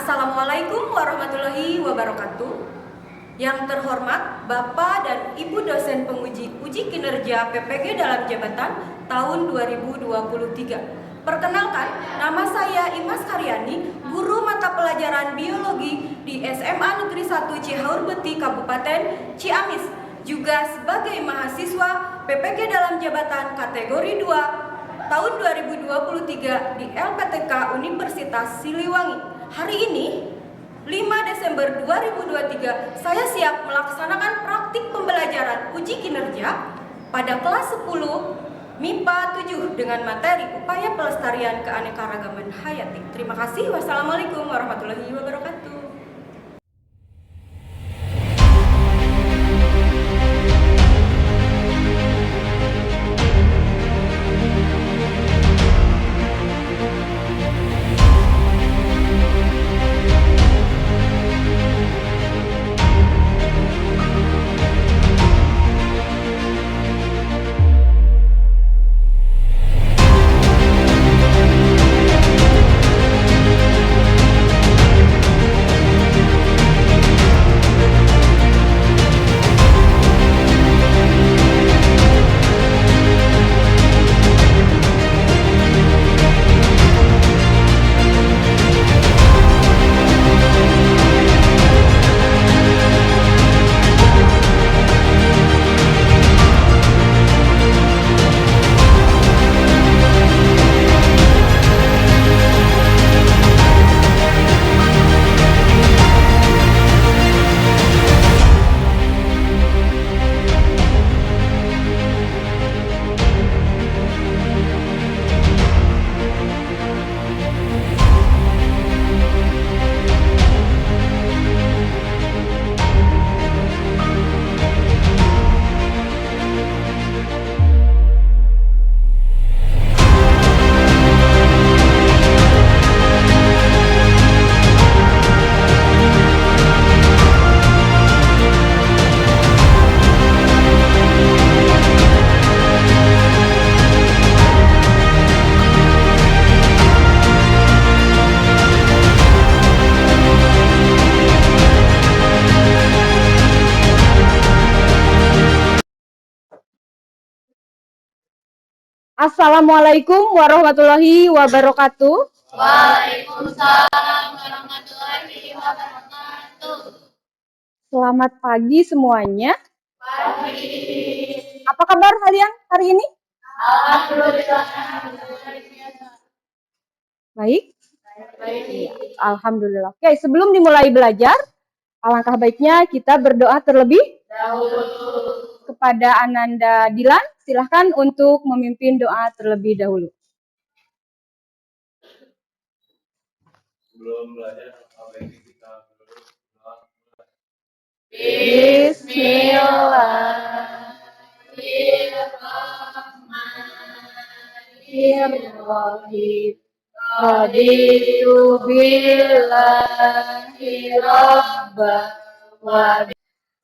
Assalamualaikum warahmatullahi wabarakatuh. Yang terhormat Bapak dan Ibu dosen penguji uji kinerja PPG dalam jabatan tahun 2023. Perkenalkan, nama saya Imas Karyani, guru mata pelajaran biologi di SMA Negeri 1 Cihaurbeti, Kabupaten Ciamis, juga sebagai mahasiswa PPG dalam jabatan kategori 2 tahun 2023 di LPTK Universitas Siliwangi. Hari ini, 5 Desember 2023, saya siap melaksanakan praktik pembelajaran uji kinerja pada kelas 10 MIPA 7 dengan materi upaya pelestarian keanekaragaman hayati. Terima kasih. Wassalamualaikum warahmatullahi wabarakatuh. Assalamualaikum warahmatullahi wabarakatuh. Waalaikumsalam warahmatullahi wabarakatuh. Selamat pagi semuanya. Pagi. Apa kabar kalian hari ini? Alhamdulillah. Baik? Baik. Ya, alhamdulillah. Oke, sebelum dimulai belajar, alangkah baiknya kita berdoa terlebih Dahulu. kepada Ananda Dilan. Silahkan untuk memimpin doa terlebih dahulu. Sebelum belajar, apa yang kita berdoa? Bismillahirrahmanirrahim. Raditu billahi rabba wa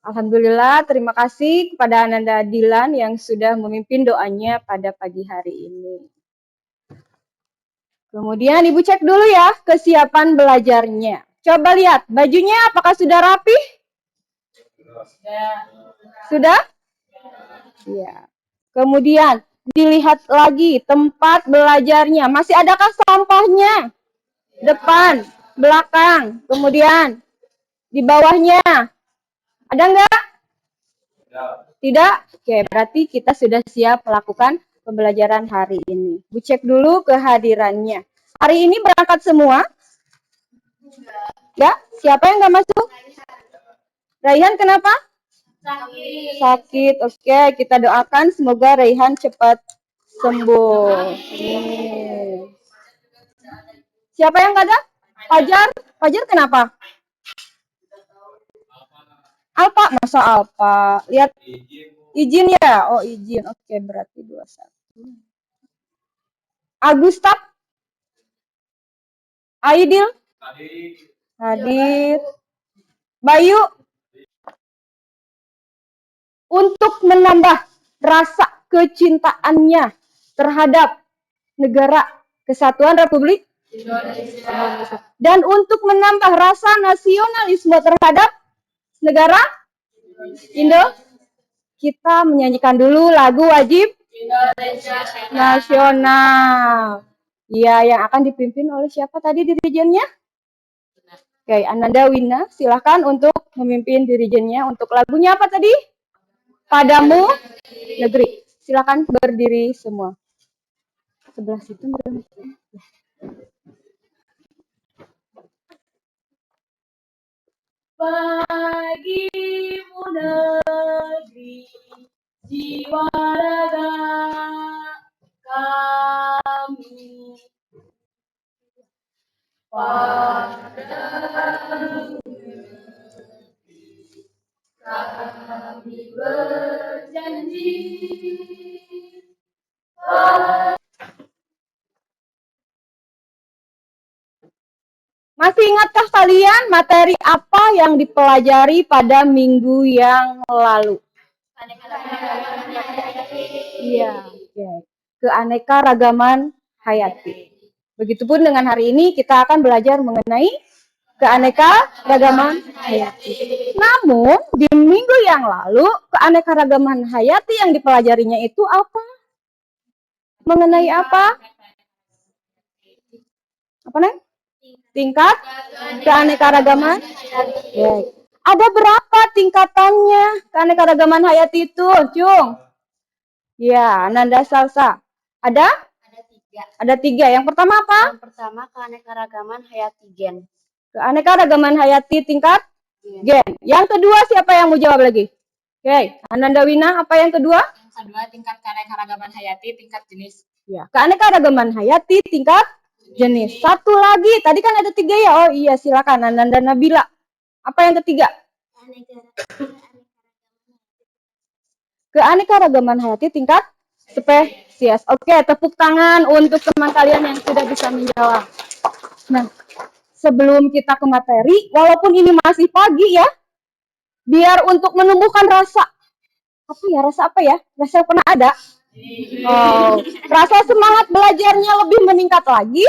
Alhamdulillah, terima kasih kepada Ananda Dilan yang sudah memimpin doanya pada pagi hari ini. Kemudian Ibu cek dulu ya kesiapan belajarnya. Coba lihat, bajunya apakah sudah rapi? Sudah? Ya. Kemudian dilihat lagi tempat belajarnya. Masih adakah sampahnya? Depan, belakang, kemudian di bawahnya. Ada nggak? Tidak? Oke, berarti kita sudah siap melakukan pembelajaran hari ini. Bu cek dulu kehadirannya. Hari ini berangkat semua? Ya? Siapa yang nggak masuk? Raihan kenapa? Sakit. Oke, kita doakan semoga Raihan cepat sembuh. Siapa yang nggak ada? Fajar? Fajar kenapa? Alpa, masa Alpa? Lihat izin ya? Oh izin, oke berarti 21. Agustap? Aidil? Hadir. Bayu? Untuk menambah rasa kecintaannya terhadap negara Kesatuan Republik Indonesia. Dan untuk menambah rasa nasionalisme terhadap negara Indo, kita menyanyikan dulu lagu wajib Indonesia. nasional. Iya, yang akan dipimpin oleh siapa tadi dirijennya? Oke, Ananda Wina, silahkan untuk memimpin dirijennya. Untuk lagunya apa tadi? Padamu Negeri. Silahkan berdiri semua. Sebelah situ. Bagimu negeri, jiwa raga kami. Padamu kami berjanji. Masih ingatkah kalian materi apa yang dipelajari pada minggu yang lalu? Iya, oke. Keanekaragaman hayati. Begitupun dengan hari ini kita akan belajar mengenai keanekaragaman hayati. Namun, di minggu yang lalu, keanekaragaman hayati yang dipelajarinya itu apa? Mengenai apa? Apa, Neng? Tingkat keanekaragaman hayati. Ada berapa tingkatannya keanekaragaman hayati itu, Cung? Ya, Nanda Salsa. Ada? Ada tiga. Yang pertama apa? Yang pertama keanekaragaman hayati gen. Keanekaragaman hayati tingkat gen. Yang kedua siapa yang mau jawab lagi? Oke, Ananda Wina, apa yang kedua? Yang kedua tingkat keanekaragaman hayati tingkat jenis. Ya, keanekaragaman hayati tingkat jenis. Satu lagi, tadi kan ada tiga ya? Oh iya, silakan Ananda Nabila. Apa yang ketiga? Keanekaragaman hayati tingkat spesies. Oke, tepuk tangan untuk teman kalian yang sudah bisa menjawab. Nah, sebelum kita ke materi, walaupun ini masih pagi ya, biar untuk menumbuhkan rasa apa ya? Rasa pernah ada? Oh, rasa semangat belajarnya lebih meningkat lagi.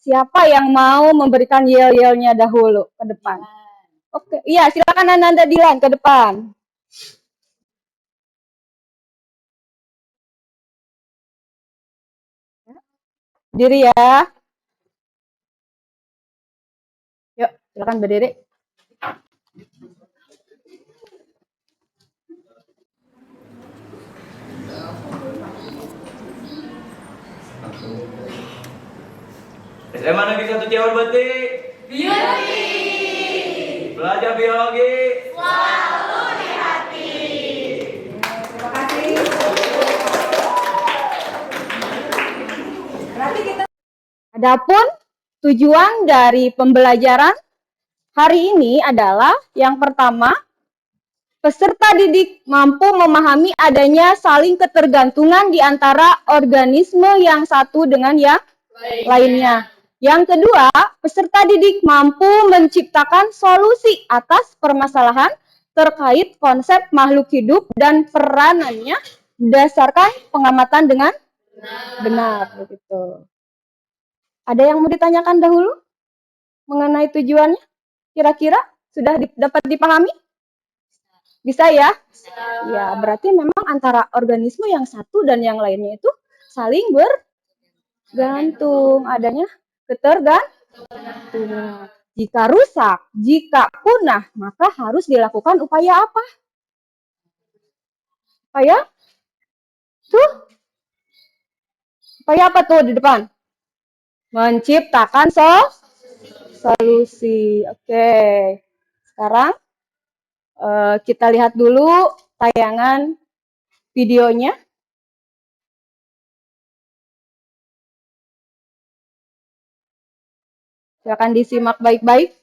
Siapa yang mau memberikan yel-yelnya dahulu ke depan? Oke, iya silakan Ananda Dilan ke depan. Diri ya. Yuk, silakan berdiri. SMA Negeri 1 Cewar Beti. Biologi. Belajar biologi. Selalu di hati. Terima kasih. Berarti kita Adapun tujuan dari pembelajaran hari ini adalah yang pertama, peserta didik mampu memahami adanya saling ketergantungan di antara organisme yang satu dengan yang lainnya. Yang kedua, peserta didik mampu menciptakan solusi atas permasalahan terkait konsep makhluk hidup dan peranannya berdasarkan pengamatan dengan benar. Begitu. Ada yang mau ditanyakan dahulu mengenai tujuannya? Kira-kira sudah dapat dipahami? Bisa ya? Ya, berarti memang antara organisme yang satu dan yang lainnya itu saling bergantung, adanya ketergantungan. Jika rusak, jika punah, maka harus dilakukan upaya apa? Upaya? Upaya apa tuh di depan? Menciptakan solusi. Oke. Sekarang kita lihat dulu tayangan videonya. Silakan disimak baik-baik.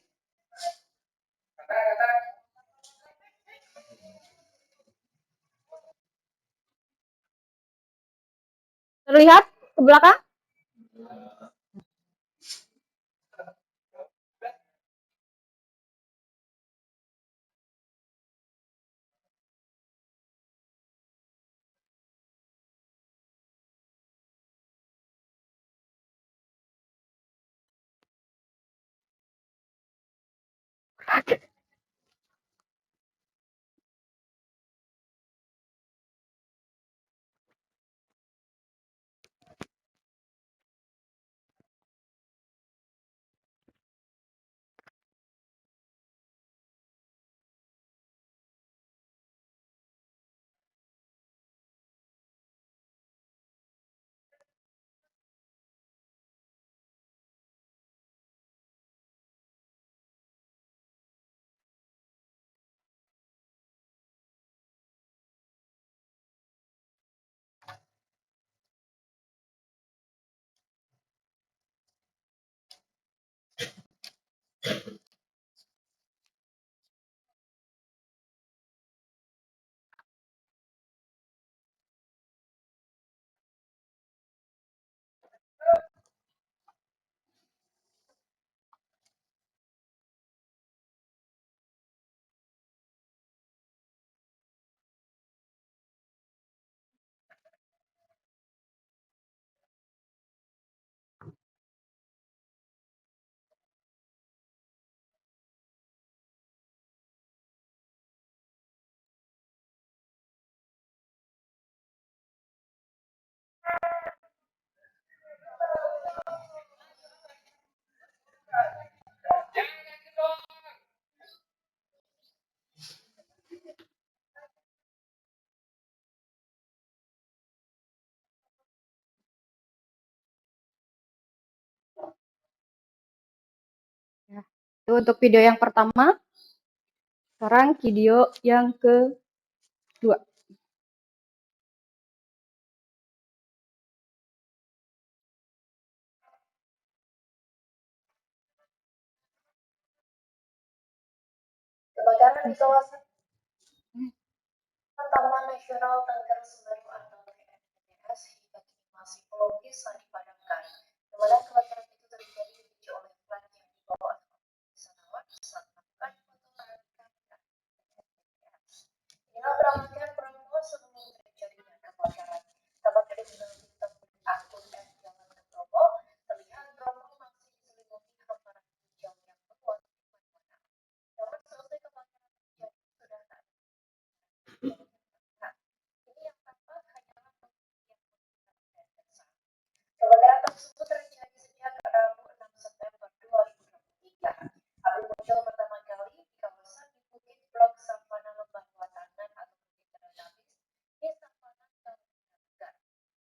Terlihat ke belakang? Ya, itu untuk video yang pertama. Sekarang video yang kedua. Kebakaran di kawasan Taman Nasional Tengger Semeru atau TNTS hingga kini masih belum bisa dipadamkan. Di mana kebakaran itu terjadi dipicu oleh plat yang dibawa oleh wisatawan saat melakukan fotografi kamera TNTS. Inilah perangkat Bromo sebelum terjadinya kebakaran. Dapat dilihat di akun Jalan ke Bromo, terlihat Bromo masih diselimuti hamparan hijau yang meluas di mana-mana. Namun selesai kebakaran terjadi sudah tak ada. Ini yang tampak hanyalah penghuni yang menggunakan desa. Kebakaran tersebut terjadi sejak Rabu 6 September 2023. Api muncul pertama kali di kawasan di Bukit Blok Savana Lembah Watanan atau Bukit Terendamis di Savana, Kabupaten Tegal.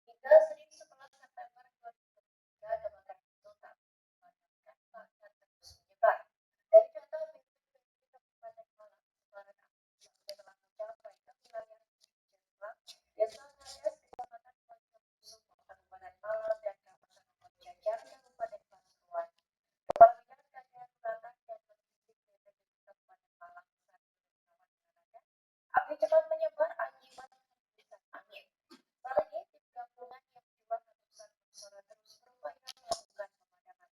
Hingga Senin 11 September 2023, kebakaran itu tak dipadamkan bahkan terus menyebar. Dari data BPBD Kabupaten Malang, sebaran api sampai telah mencapai ke wilayah Jembrang, Desa Ngades, Kecamatan Wajahkusumo, Kabupaten Malang, dan Kabupaten Jajar, Kabupaten Pasuruan. Kepala Bidang Kajian Tanah dan Logistik BPBD Kabupaten Malang saat kawan mengatakan, api cepat menyebar akibat hembusan angin. Saat ini tim gabungan yang berjumlah ratusan personel terus berupaya melakukan pemadaman.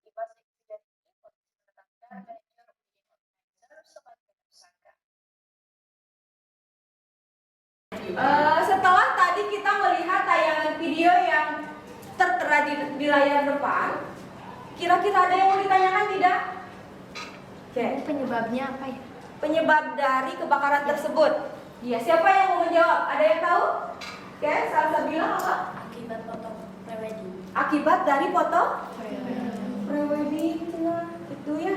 Imbas insiden ini, polisi menetapkan manajer unit organizer sebagai tersangka. Setelah tadi kita melihat tayangan video yang tertera di layar depan, kira-kira ada yang mau ditanyakan tidak? Oke. Penyebabnya apa ya? Penyebab dari kebakaran tersebut. Iya, siapa yang mau menjawab? Ada yang tahu? Oke, Salsa bilang apa? Akibat foto prewedding. Akibat dari foto prewedding. Nah, itu ya.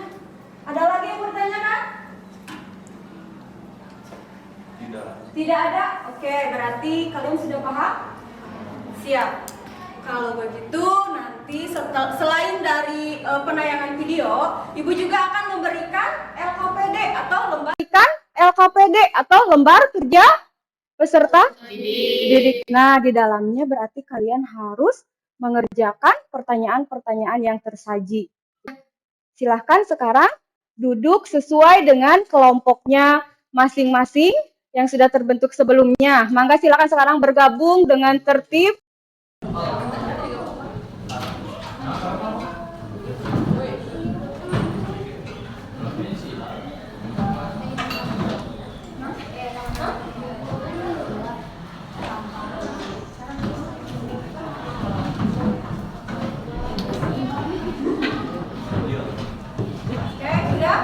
Ada lagi yang mau ditanyakan? Tidak. Tidak ada? Oke, berarti kalian sudah paham? Siap. Kalau begitu nanti selain dari penayangan video, Ibu juga akan memberikan LKPD atau lembar kerja peserta didik. Nah, di dalamnya berarti kalian harus mengerjakan pertanyaan-pertanyaan yang tersaji. Silahkan sekarang duduk sesuai dengan kelompoknya masing-masing yang sudah terbentuk sebelumnya. Mangga silakan sekarang bergabung dengan tertib. Oke, sudah?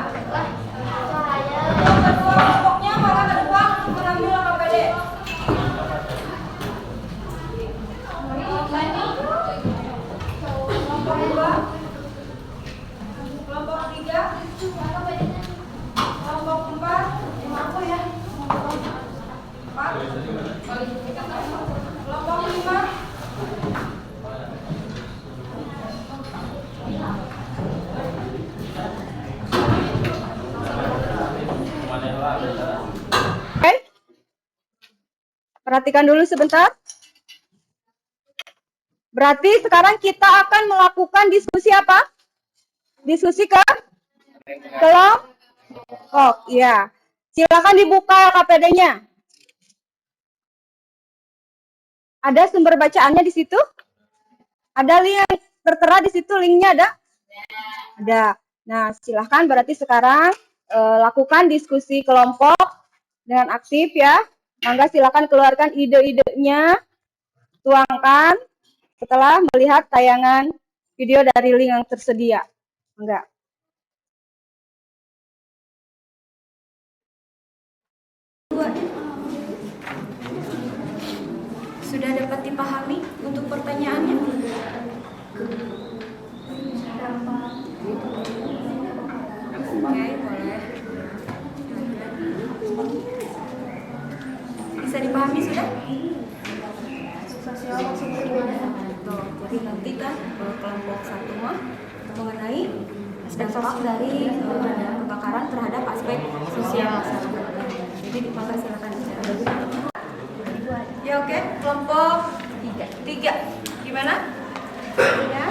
3, kelompok 4, 4, kelompok 5, Oke. Perhatikan dulu sebentar. Berarti sekarang kita akan melakukan diskusi apa? Diskusi ke kelompok. Ya. Silakan dibuka KPD-nya. Ada sumber bacaannya di situ? Ada link yang tertera di situ, linknya ada? Ada. Nah, silahkan berarti sekarang lakukan diskusi kelompok dengan aktif ya. Mangga silakan keluarkan ide-idenya, tuangkan setelah melihat tayangan video dari link yang tersedia. Mangga. sudah dapat dipahami untuk pertanyaannya? Oke, boleh. Bisa dipahami sudah? Sosial maksudnya gimana? Tuh, jadi nanti kan kelompok 1 mah mengenai dampak dari kebakaran terhadap aspek sosial masyarakat. Jadi maka silakan bicara. Ya oke, kelompok 3. Gimana? Ya.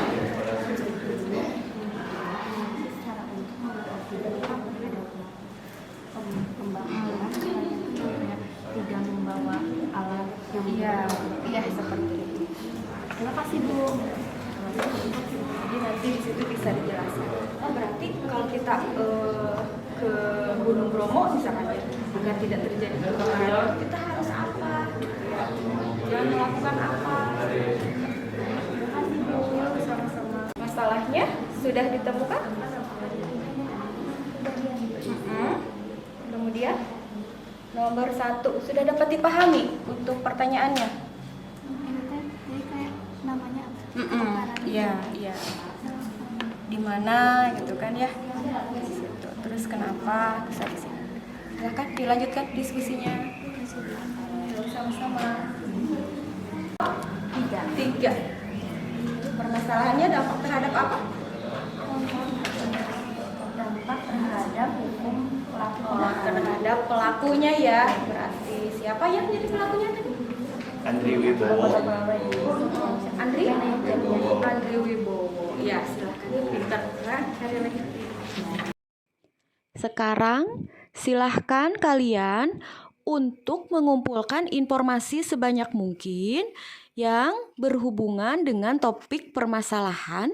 Tidak membawa alat yang Iya seperti itu. Terima kasih Bu. Jadi nanti di situ bisa dijelaskan. Oh berarti kalau kita ke Gunung Bromo misalkan ya, agar tidak terjadi kebakaran, kita harus apa? Ya, dan melakukan apa? Terima kasih Bu. Sama-sama. Masalahnya sudah ditemukan? Kemudian nomor 1 sudah dapat dipahami untuk pertanyaannya. jadi kayak namanya Iya. Di mana gitu kan ya? Di situ. Terus kenapa? Bisa di sini. Silakan dilanjutkan diskusinya. Sama-sama. 3. Permasalahannya dampak terhadap apa? dampak terhadap hukum pelaku Terhadap pelakunya ya. Berarti siapa yang jadi pelakunya tadi? Andri Wibowo. Andri Wibowo. Ya, silakan. Pintar. Cari lagi. Sekarang silahkan kalian untuk mengumpulkan informasi sebanyak mungkin yang berhubungan dengan topik permasalahan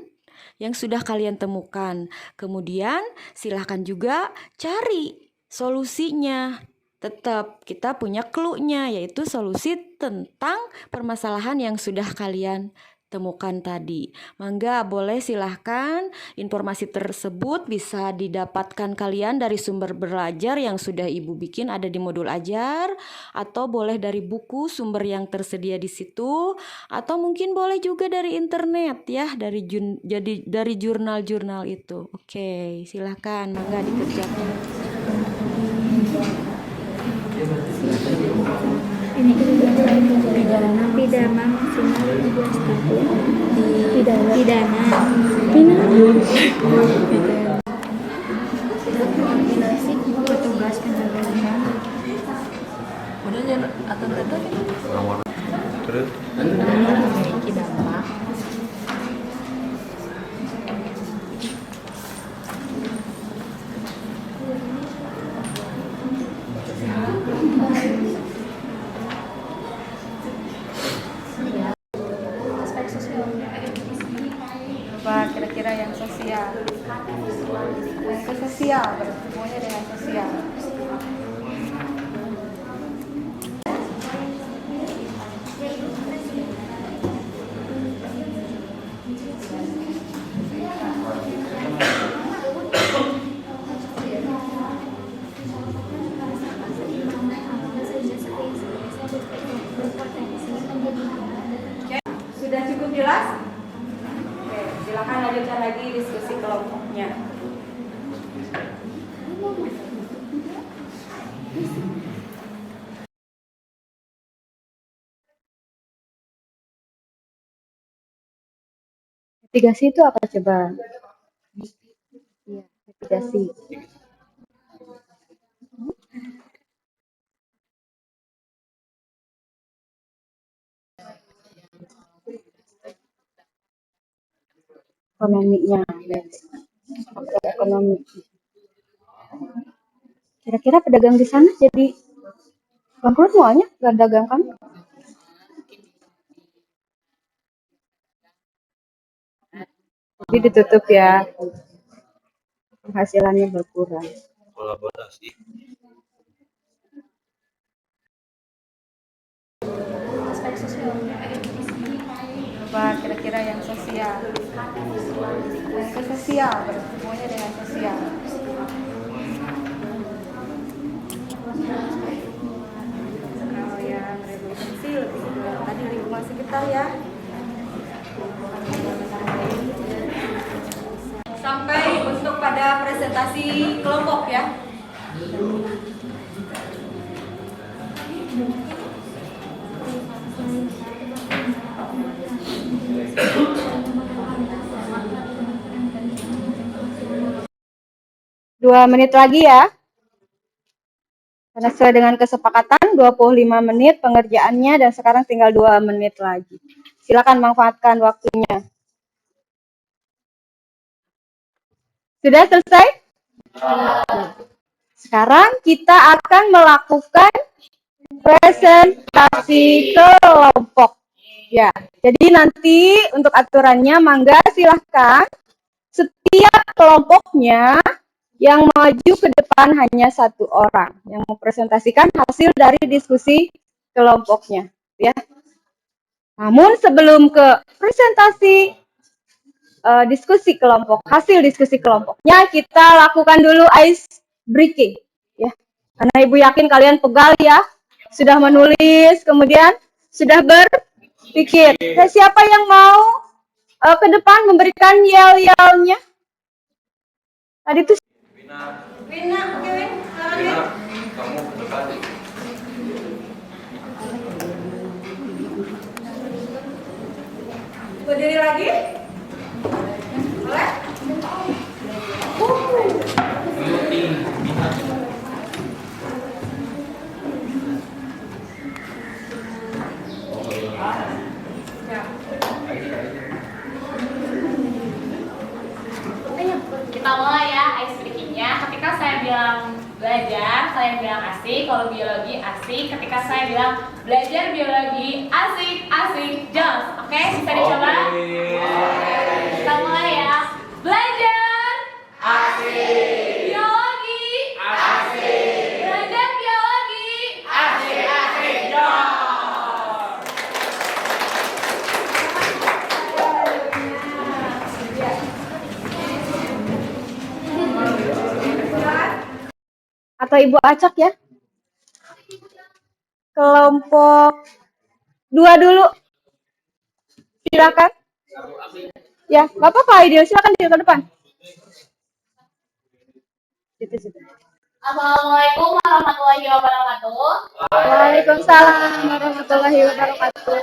yang sudah kalian temukan. Kemudian silahkan juga cari solusinya. Tetap kita punya clue-nya, yaitu solusi tentang permasalahan yang sudah kalian temukan tadi. Mangga boleh silahkan informasi tersebut bisa didapatkan kalian dari sumber belajar yang sudah Ibu bikin ada di modul ajar, atau boleh dari buku sumber yang tersedia di situ, atau mungkin boleh juga dari internet ya, dari jurnal-jurnal itu. Oke, silahkan mangga dikerjakan. ini pidana maksimal 15 tahun pidana koordinasi petugas penjagaan Udah jangan atau Terus memiliki dampak aspek sosial. apa kira-kira yang sosial? Yang ke sosial, semuanya dengan sosial. Sudah cukup jelas? Oke, silakan lanjutkan lagi diskusi kelompoknya. Mitigasi itu apa coba? Iya, mitigasi. Ekonominya, faktor ekonomi. Kira-kira pedagang di sana jadi bangkrut semuanya, gak dagang kan? Jadi ditutup ya, penghasilannya berkurang. Kolaborasi. Aspek sosial. Coba kira-kira yang sosial. Yang ke sosial, berhubungannya dengan sosial. Kalau yang revolusi lebih ke tadi lingkungan sekitar ya. Sampai untuk pada presentasi kelompok ya. Dua menit lagi ya. Karena sesuai dengan kesepakatan 25 menit pengerjaannya dan sekarang tinggal 2 menit lagi. Silakan manfaatkan waktunya. Sudah selesai? Sekarang kita akan melakukan presentasi kelompok. Ya, jadi nanti untuk aturannya, mangga silahkan setiap kelompoknya yang maju ke depan hanya 1 orang yang mempresentasikan hasil dari diskusi kelompoknya, ya. Namun sebelum ke presentasi diskusi kelompok, hasil diskusi kelompoknya, kita lakukan dulu ice breaking, ya. Karena Ibu yakin kalian pegal ya, sudah menulis, kemudian sudah berpikir. Siapa yang mau ke depan memberikan yel-yelnya? Tadi tuh Wina, oke Win, silakan Win. Kamu ke depan. Berdiri lagi. Boleh? Ya. Kita mulai ya ice breaking-nya. Ketika saya bilang belajar, saya bilang asik. Kalau biologi asik. Ketika saya bilang belajar biologi asik, asik, jos. Oke, bisa dicoba? Kita mulai ya. Belajar asik. Biologi asik. Belajar biologi asik, asik, jos. atau Ibu acak ya. Kelompok 2 dulu. Silakan. Ya, nggak apa-apa, Ideal. Silakan di ke depan. Situ. Assalamualaikum warahmatullahi wabarakatuh. Waalaikumsalam warahmatullahi wabarakatuh.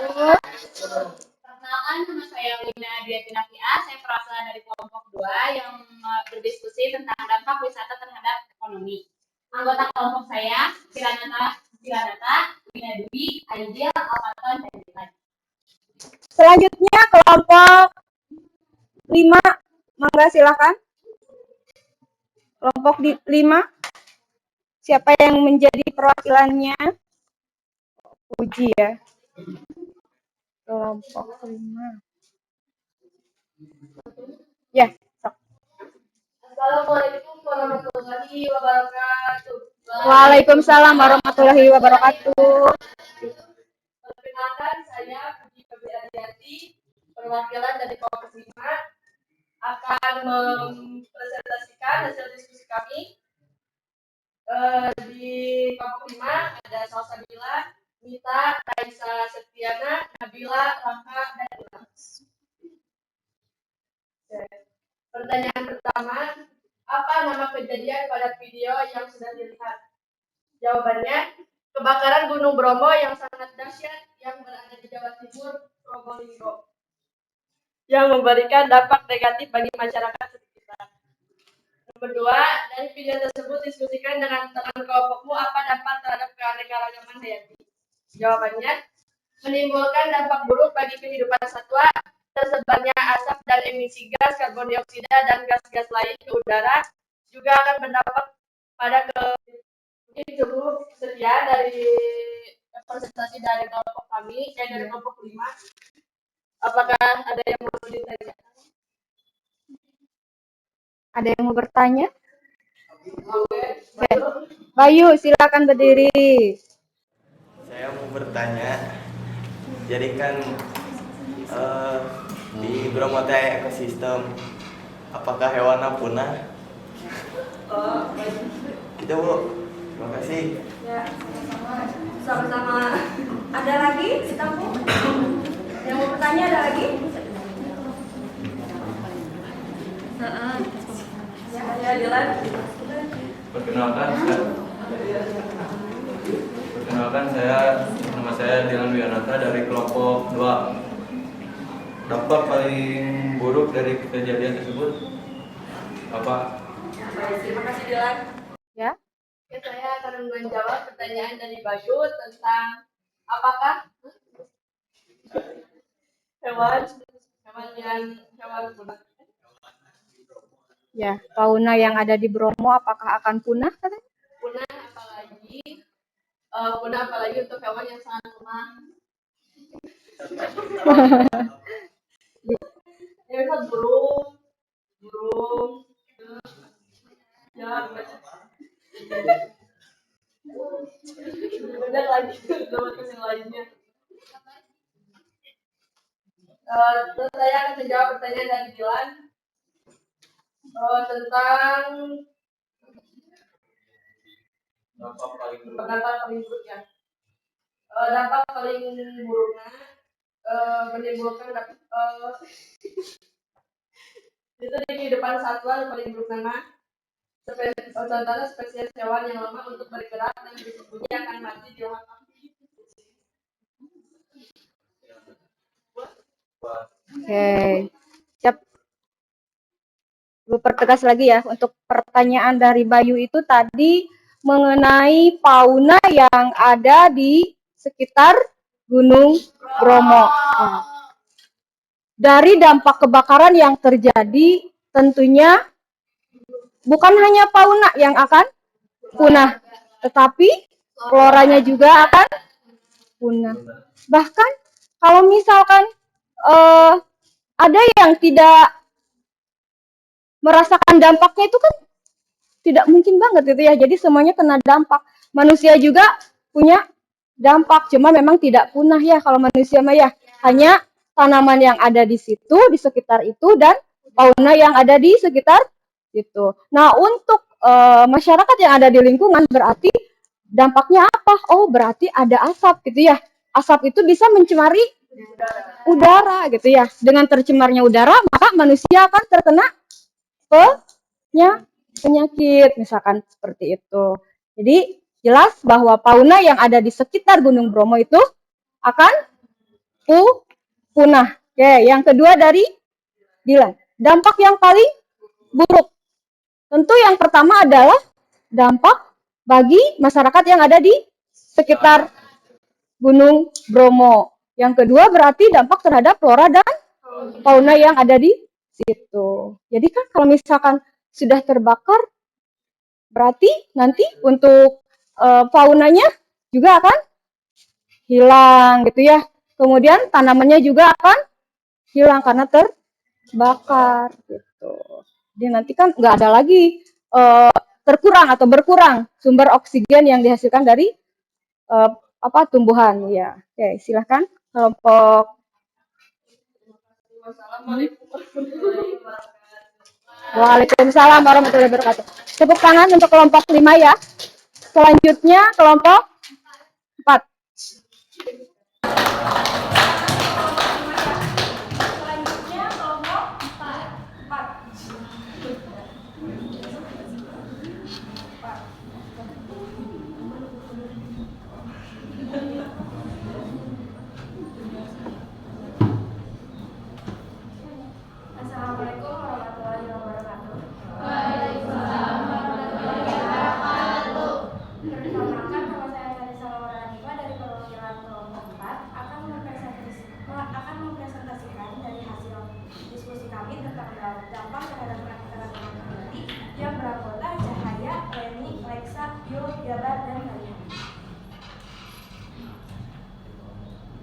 Perkenalkan, nama saya Wina Diatina Fia. Saya perasaan dari kelompok 2 yang berdiskusi tentang dampak wisata terhadap ekonomi. Anggota kelompok saya, Siranata, Wina Dwi, Aidil, Alfaton, dan Dilan. Selanjutnya kelompok 5. Mangga silakan. Kelompok 5. Siapa yang menjadi perwakilannya? Uji ya. Kelompok 5. Ya. Assalamualaikum warahmatullahi wabarakatuh. Waalaikumsalam warahmatullahi wabarakatuh. Perkenalkan, saya Puji Febriadiati, perwakilan dari kelompok 5, akan mempresentasikan hasil diskusi kami. Di kelompok 5 ada Salsabila, Mita, Raisa Setiana, Nabila, Rangka, dan Ilham. Pertanyaan pertama, apa nama kejadian pada video yang sudah dilihat? Jawabannya, kebakaran Gunung Bromo yang sangat dahsyat yang berada di Jawa Timur, Probolinggo. yang memberikan dampak negatif bagi masyarakat sekitar. Nomor 2, dari video tersebut diskusikan dengan teman kelompokmu apa dampak terhadap keanekaragaman hayati. Jawabannya, menimbulkan dampak buruk bagi kehidupan satwa, tersebarnya asap dan emisi gas karbon dioksida dan gas-gas lain ke udara juga akan berdampak pada ini cukup sekian dari presentasi dari kelompok kami, dari kelompok 5. Apakah ada yang mau ditanya? Ada yang mau bertanya? Oke. Bayu, silakan berdiri. Saya mau bertanya, jadi kan di Bromo teh ekosistem, apakah hewannya punah? Gitu Bu, terima kasih. Ya, sama-sama. Ada lagi di kampung? Yang mau bertanya ada lagi? Ya, Dilan. Perkenalkan nama saya Dilan Wianata dari kelompok 2. Dampak paling buruk dari kejadian tersebut apa? Baik, terima kasih Dilan. Ya. Oke, saya akan menjawab pertanyaan dari Bayu tentang apakah hewan punah. Ya, fauna yang ada di Bromo apakah akan punah katanya? Punah apalagi untuk hewan yang sangat lemah. Ya, misal burung, ya, banyak lagi teman-teman yang lainnya. Terus saya akan menjawab pertanyaan dari Dilan tentang Dampak paling buruk. dampak paling buruknya. Dampak paling buruknya menimbulkan itu di kehidupan satwa yang paling buruk nama. Contohnya spesies hewan yang lemah untuk bergerak dan bersembunyi akan mati di lahan api. Oke. Siap. Gue pertegas lagi ya, untuk pertanyaan dari Bayu itu tadi mengenai fauna yang ada di sekitar Gunung Bromo. Nah, dari dampak kebakaran yang terjadi, tentunya bukan hanya fauna yang akan punah, tetapi floranya juga akan punah. Bahkan kalau misalkan ada yang tidak merasakan dampaknya itu kan tidak mungkin banget gitu ya. Jadi semuanya kena dampak. Manusia juga punya dampak, cuma memang tidak punah ya kalau manusia mah ya. Hanya tanaman yang ada di situ, di sekitar itu, dan fauna yang ada di sekitar itu. Nah, untuk masyarakat yang ada di lingkungan berarti dampaknya apa? Oh, berarti ada asap gitu ya. Asap itu bisa mencemari udara gitu ya. Dengan tercemarnya udara, maka manusia akan terkena penyakit misalkan seperti itu. Jadi jelas bahwa fauna yang ada di sekitar Gunung Bromo itu akan punah. Oke, yang kedua dari Dilan, dampak yang paling buruk. Tentu yang pertama adalah dampak bagi masyarakat yang ada di sekitar Gunung Bromo. Yang kedua berarti dampak terhadap flora dan fauna yang ada di situ. Jadi kan kalau misalkan sudah terbakar, berarti nanti untuk faunanya juga akan hilang gitu ya. Kemudian tanamannya juga akan hilang karena terbakar gitu. Jadi nanti kan nggak ada lagi terkurang atau berkurang sumber oksigen yang dihasilkan dari tumbuhan ya. Oke, silahkan kelompok. Waalaikumsalam warahmatullahi wabarakatuh. Tepuk tangan untuk kelompok 5 ya. Selanjutnya kelompok 4. Selanjutnya kelompok 4. jabat, dan lainnya.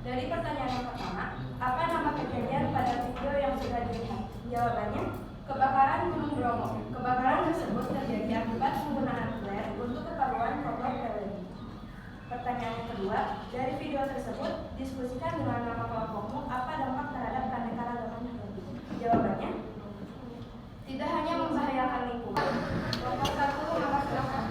Dari pertanyaan yang pertama, apa nama kejadian pada video yang sudah dilihat? Jawabannya, kebakaran Gunung Bromo. Kebakaran tersebut terjadi akibat penggunaan flare untuk keperluan program PWD. Pertanyaan yang kedua, dari video tersebut, diskusikan dengan nama kelompokmu apa dampak terhadap keanekaragaman hayati. Jawabannya, tidak hanya membahayakan lingkungan. Kelompok satu, maka silakan.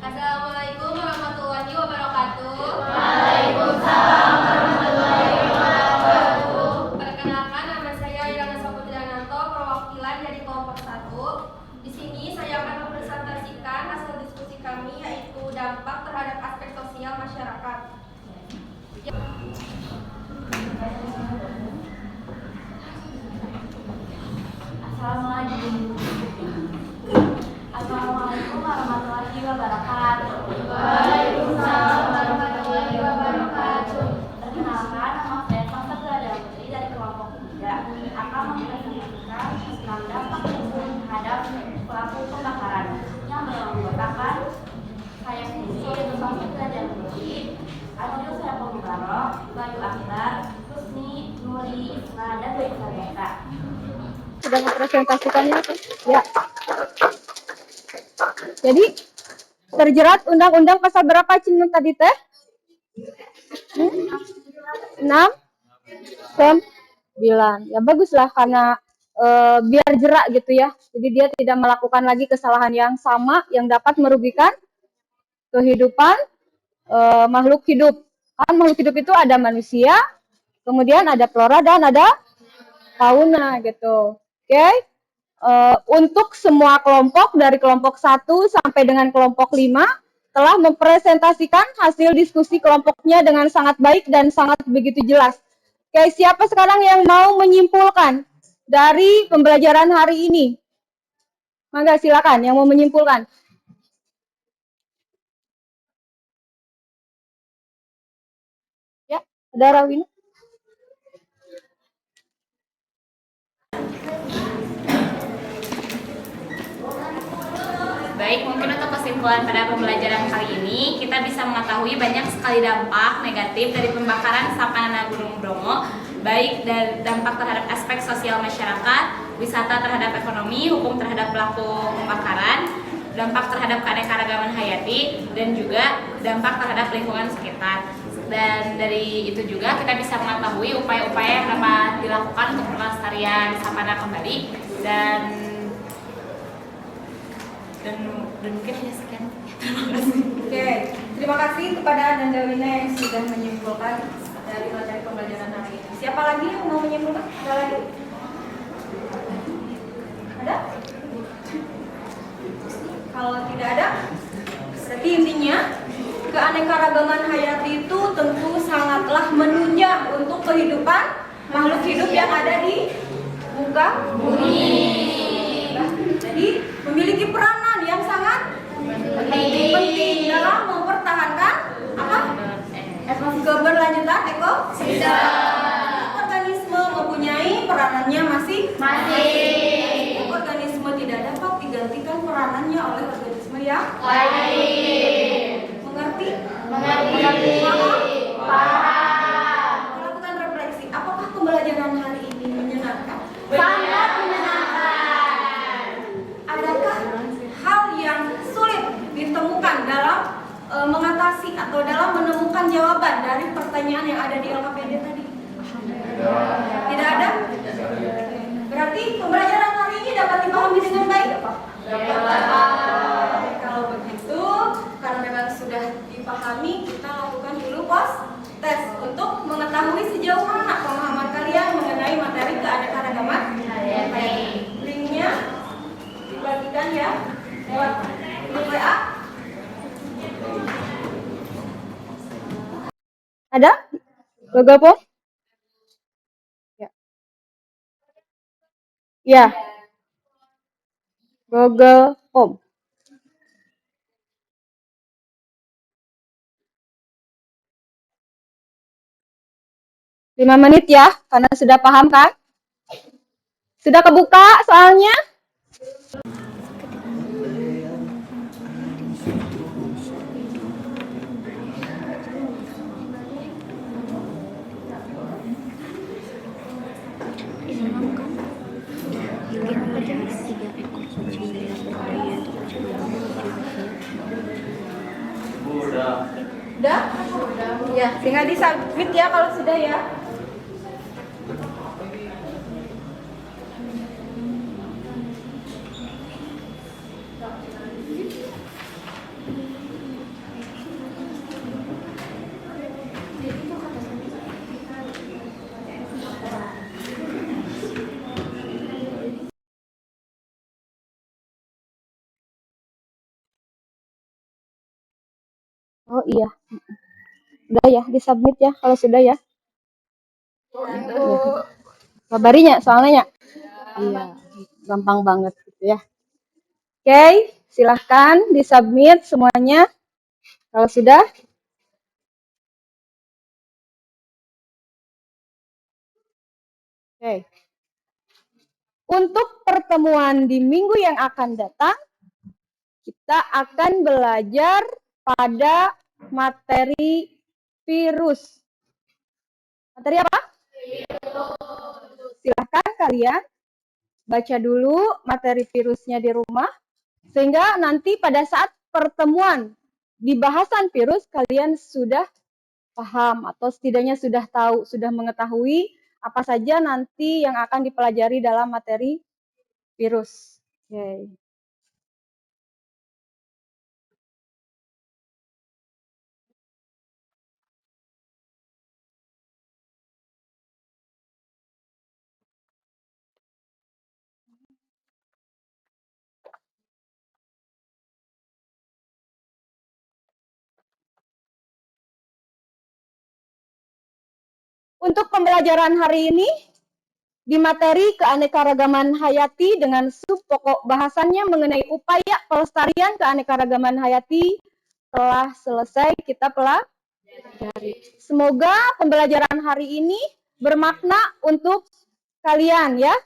Assalamualaikum warahmatullahi wabarakatuh. Waalaikumsalam warahmatullahi wabarakatuh. Perkenalkan, nama saya Ilana Saputri Ananto, perwakilan dari kelompok 1. Di sini saya akan mempresentasikan hasil diskusi kami, yaitu dampak terhadap aspek sosial masyarakat. Assalamualaikum warahmatullahi wabarakatuh. Waalaikumsalam warahmatullahi wabarakatuh. Perkenalkan, nama saya Fafat Radha Putri dari kelompok 3 akan mempresentasikan tentang dampak lingkungan terhadap pelaku pembakaran yang beranggotakan saya sendiri, Fafat Radha Putri, Adil Serapong Mubarok, Bayu Akbar, Husni, Nuri, Isna, dan Bayu Sabeta. Sudah mempresentasikannya? Ya. Jadi, terjerat Undang-Undang pasal berapa Cin tadi teh? 6? 9. Ya baguslah karena biar jerak gitu ya. Jadi dia tidak melakukan lagi kesalahan yang sama yang dapat merugikan kehidupan makhluk hidup. Kan makhluk hidup itu ada manusia, kemudian ada flora dan ada fauna gitu. Oke. Untuk semua kelompok dari kelompok 1 sampai dengan kelompok 5 telah mempresentasikan hasil diskusi kelompoknya dengan sangat baik dan sangat begitu jelas. Oke, siapa sekarang yang mau menyimpulkan dari pembelajaran hari ini? Mangga silakan yang mau menyimpulkan. Ya, ada Rawina. Baik, mungkin untuk kesimpulan pada pembelajaran kali ini, kita bisa mengetahui banyak sekali dampak negatif dari pembakaran Sapanana Gunung Bromo, baik dari dampak terhadap aspek sosial masyarakat, wisata terhadap ekonomi, hukum terhadap pelaku pembakaran, dampak terhadap keanekaragaman hayati, dan juga dampak terhadap lingkungan sekitar. Dan dari itu juga kita bisa mengetahui upaya-upaya yang dapat dilakukan untuk pelestarian sapana kembali, dan mungkin hanya sekian. Oke, terima kasih kepada Ananda Wina yang sudah menyimpulkan dari materi pembelajaran hari ini. Siapa lagi yang mau menyimpulkan? Ada lagi? Ada? Kalau tidak ada, berarti intinya keanekaragaman hayati itu tentu sangatlah menunjang untuk kehidupan makhluk hidup yang ada di muka bumi. Jadi memiliki peranan yang sangat penting dalam mempertahankan apa? Keberlanjutan ekosistem. Organisme mempunyai peranannya masing-masing. Organisme tidak dapat digantikan peranannya oleh organisme yang lain. Mengerti? Paham. Melakukan refleksi. Apakah pembelajaran hari ini menyenangkan? Sangat menyenangkan. Adakah hal yang sulit ditemukan dalam mengatasi atau dalam menemukan jawaban dari pertanyaan yang ada di LKPD tadi? Tidak ada? Berarti pembelajaran hari ini dapat dipahami dengan baik? Kalau begitu, karena memang sudah dipahami, kita lakukan dulu pos tes untuk mengetahui sejauh mana pemahaman kalian mengenai materi keanekaragaman hayati. Linknya dibagikan ya lewat grup WA. Ada? Logo apa? Ya. Ya. Google Home. Lima menit ya, karena sudah paham kan? Sudah kebuka soalnya? Udah. Udah? Ya, tinggal disubmit ya kalau sudah ya. Oh iya. Udah ya, disubmit ya kalau sudah ya. Kabarinya soalnya. Iya, gampang banget gitu ya. Oke, silahkan disubmit semuanya. Kalau sudah. Oke. Untuk pertemuan di minggu yang akan datang, kita akan belajar pada materi virus. Materi apa? Silahkan kalian baca dulu materi virusnya di rumah, sehingga nanti pada saat pertemuan di bahasan virus, kalian sudah paham atau setidaknya sudah tahu, sudah mengetahui apa saja nanti yang akan dipelajari dalam materi virus. Oke. Untuk pembelajaran hari ini, di materi keanekaragaman hayati dengan subpokok bahasannya mengenai upaya pelestarian keanekaragaman hayati telah selesai kita pelajari. Semoga pembelajaran hari ini bermakna untuk kalian ya.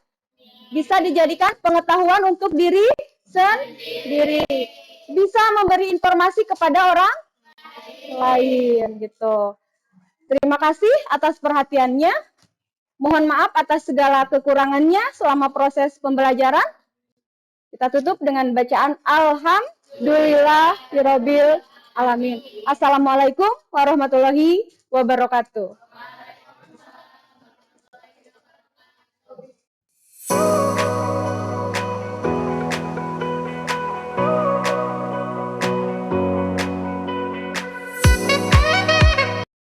Bisa dijadikan pengetahuan untuk diri sendiri. Bisa memberi informasi kepada orang lain gitu. Terima kasih atas perhatiannya. Mohon maaf atas segala kekurangannya selama proses pembelajaran. Kita tutup dengan bacaan Alhamdulillahirabbil alamin. Assalamualaikum warahmatullahi wabarakatuh.